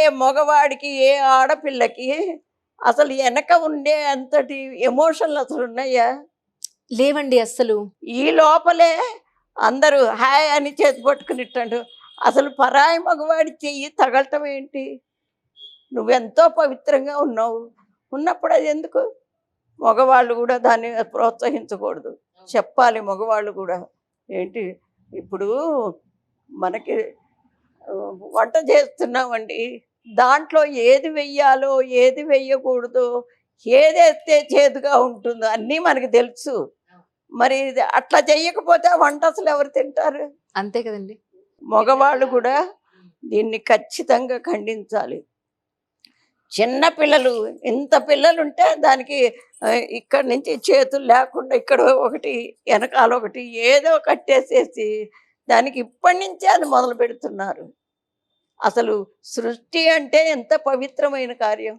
మగవాడికి ఏ ఆడపిల్లకి అసలు వెనక ఉండే అంతటి ఎమోషన్లు అసలు ఉన్నాయా? లేవండి అస్సలు. ఈ లోపలే అందరూ హాయ్ అని చేతి పట్టుకునిట్టాడు. అసలు పరాయి మగవాడి చెయ్యి తగలటం ఏంటి? నువ్వెంతో పవిత్రంగా ఉన్నావు. ఉన్నప్పుడు అది ఎందుకు? మగవాళ్ళు కూడా దాన్ని ప్రోత్సహించకూడదు. చెప్పాలి మగవాళ్ళు కూడా. ఏంటి ఇప్పుడు మనకి వంట చేస్తున్నామండి. దాంట్లో ఏది వెయ్యాలో, ఏది వెయ్యకూడదో, ఏదేస్తే చేదుగా ఉంటుందో అన్నీ మనకు తెలుసు. మరి ఇది అట్లా చెయ్యకపోతే ఆ వంట అసలు ఎవరు తింటారు? అంతే కదండి. మగవాళ్ళు కూడా దీన్ని ఖచ్చితంగా ఖండించాలి. చిన్న పిల్లలు, ఇంత పిల్లలుంటే దానికి ఇక్కడి నుంచి చేతులు లేకుండా ఇక్కడ ఒకటి, వెనకాల ఒకటి ఏదో కట్టేసేసి దానికి ఇప్పటి నుంచే అది మొదలు పెడుతున్నారు. అసలు సృష్టి అంటే ఎంత పవిత్రమైన కార్యం.